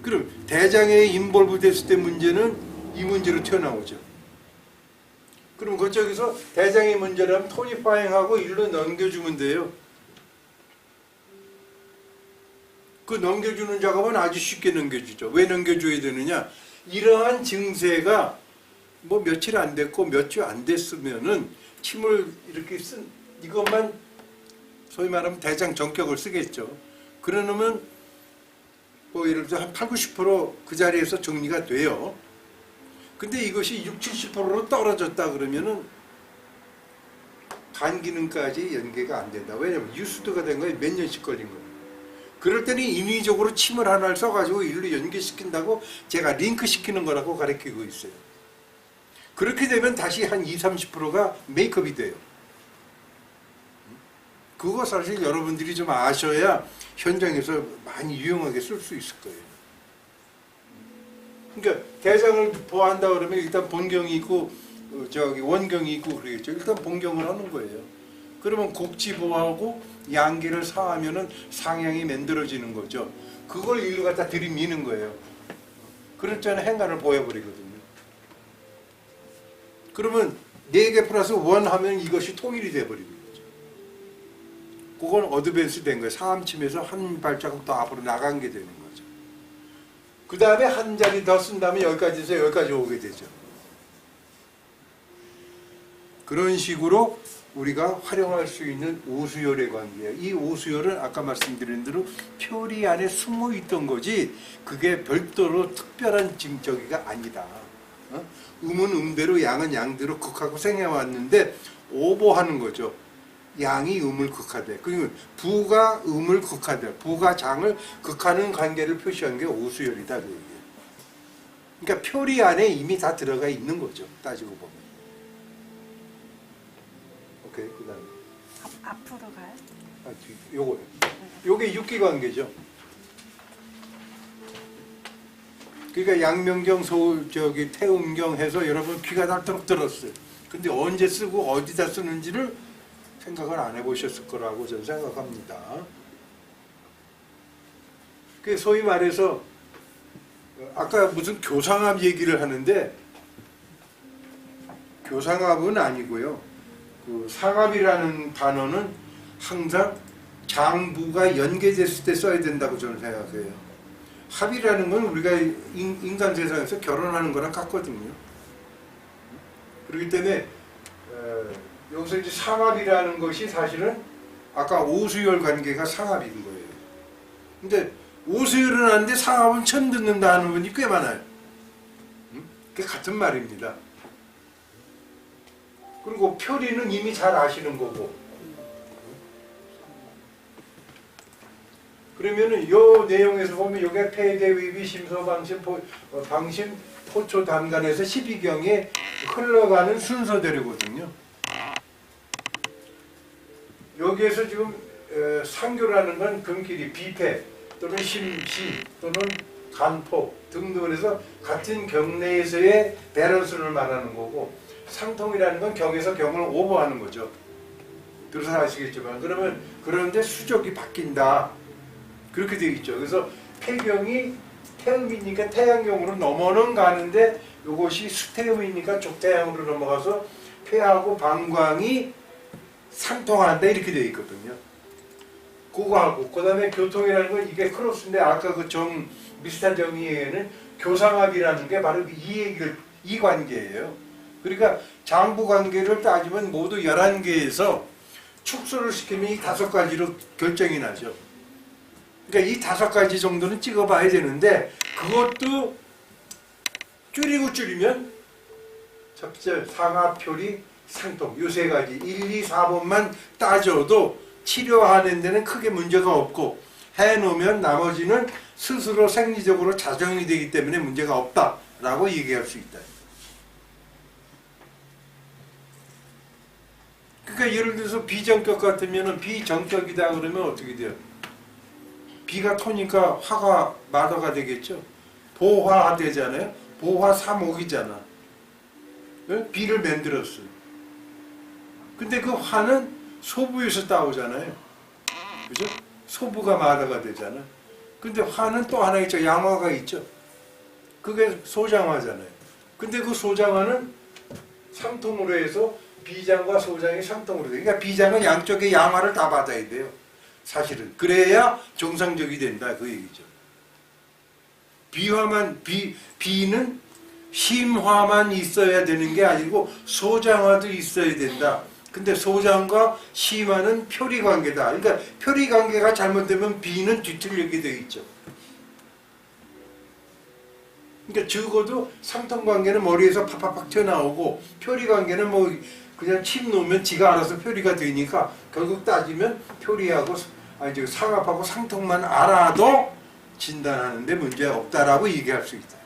그럼 대장에 인볼브 됐을 때 문제는 이 문제로 튀어나오죠. 그럼 그쪽에서 대장의 문제라면 토니파잉하고 일로 넘겨주면 돼요. 그 넘겨주는 작업은 아주 쉽게 넘겨주죠. 왜 넘겨줘야 되느냐? 이러한 증세가 뭐 며칠 안 됐고 몇 주 안 됐으면은 침을 이렇게 쓴 이것만 소위 말하면 대장 전격을 쓰겠죠. 그러면 뭐 예를 들어서 한 8, 90%그 자리에서 정리가 돼요. 근데 이것이 60, 70%로 떨어졌다 그러면은 간 기능까지 연계가 안 된다. 왜냐면 유수도가 된 거에 몇 년씩 걸린 거예요. 그럴 때는 인위적으로 침을 하나를 써가지고 일로 연계시킨다고 제가 링크 시키는 거라고 가르치고 있어요. 그렇게 되면 다시 한 20, 30%가 메이크업이 돼요. 그거 사실 여러분들이 좀 아셔야 현장에서 많이 유용하게 쓸 수 있을 거예요. 그러니까 대장을 보호한다 그러면 일단 본경이 있고 원경이 있고 그러겠죠. 일단 본경을 하는 거예요. 그러면 곡지 보호하고 양기를 사하면은 상향이 만들어지는 거죠. 그걸 일로 갖다 들이미는 거예요. 그럴 때는 행간을 보여버리거든요. 그러면 4개 플러스 1 하면 이것이 통일이 돼버리는 거죠. 그건 어드밴스 된 거예요. 상암침에서 한 발자국 더 앞으로 나간 게 되는 거죠. 그 다음에 한 자리 더 쓴 다음에 여기까지에서 여기까지 오게 되죠. 그런 식으로 우리가 활용할 수 있는 오수열의 관계예요. 이 오수열은 아까 말씀드린 대로 표리 안에 숨어 있던 거지 그게 별도로 특별한 징적이가 아니다. 음은 음대로 양은 양대로 극하고 생해왔는데 오보하는 거죠. 양이 음을 극하되 그리고 부가 음을 극하되 부가 장을 극하는 관계를 표시한 게 오수열이다. 그러니까 표리 안에 이미 다 들어가 있는 거죠. 따지고 보면. 오케이, 그 다음에 앞으로 가요? 요거요. 요게 육기관계죠. 그러니까 양명경, 태음경 해서 여러분 귀가 닳도록 들었어요. 근데 언제 쓰고 어디다 쓰는지를 생각을 안 해보셨을 거라고 저는 생각합니다. 그 소위 말해서 아까 무슨 교상합 얘기를 하는데 교상합은 아니고요. 그 상합이라는 단어는 항상 장부가 연계됐을 때 써야 된다고 저는 생각해요. 합이라는 건 우리가 인간 세상에서 결혼하는 거랑 같거든요. 그렇기 때문에 여기서 이제 상합이라는 것이 사실은 아까 오수열 관계가 상합인 거예요. 근데 오수열은 아는데 상합은 처음 듣는다 하는 분이 꽤 많아요. 그게 같은 말입니다. 그리고 표리는 이미 잘 아시는 거고. 그러면은 요 내용에서 보면 요게 폐대, 위비, 심소, 방심, 포초, 단간에서 12경에 흘러가는 순서대로거든요. 여기에서 지금 상교라는 건 금길이 비폐 또는 심시 또는 간포 등등을 해서 같은 경 내에서의 밸런스를 말하는 거고 상통이라는 건 경에서 경을 오버하는 거죠. 들어서 아시겠지만 그러면 그런데 수적이 바뀐다. 그렇게 되어 있죠. 그래서 폐경이 태음이니까 태양경으로 넘어는 가는데 이것이 수태음이니까 족태양으로 넘어가서 폐하고 방광이 상통한다 이렇게 되어 있거든요. 그거하고 그 다음에 교통이라는 건 이게 크로스인데 아까 그 비슷한 정의에는 교상합이라는 게 바로 이 관계예요. 그러니까 장부 관계를 따지면 모두 11개에서 축소를 시키면 이 5가지로 결정이 나죠. 그러니까 이 5가지 정도는 찍어봐야 되는데 그것도 줄이면 첫째 상합, 표리, 상통 요 3가지 1, 2, 4번만 따져도 치료하는 데는 크게 문제가 없고 해놓으면 나머지는 스스로 생리적으로 자정이 되기 때문에 문제가 없다라고 얘기할 수 있다. 그러니까 예를 들어서 비정격 같으면 비정격이다 그러면 어떻게 돼요? 비가 토니까 화가 마더가 되겠죠. 보화 되잖아요. 보화 사목이잖아. 비를 만들었어요. 근데 그 화는 소부에서 따오잖아요. 그죠? 소부가 마더가 되잖아. 근데 화는 또 하나 있죠. 양화가 있죠. 그게 소장화잖아요. 근데 그 소장화는 상통으로 해서 비장과 소장이 상통으로 돼요. 그러니까 비장은 양쪽의 양화를 다 받아야 돼요. 사실은. 그래야 정상적이 된다. 그 얘기죠. 비는 심화만 있어야 되는 게 아니고 소장화도 있어야 된다. 근데 소장과 심화는 표리관계다. 그러니까 표리관계가 잘못되면 비는 뒤틀리게 되어 있죠. 그러니까 적어도 상통관계는 머리에서 팍팍팍 튀어나오고 표리관계는 뭐 그냥 침 놓으면 지가 알아서 표리가 되니까 결국 따지면 표리하고 상압하고 상통만 알아도 진단하는데 문제 없다라고 얘기할 수 있다.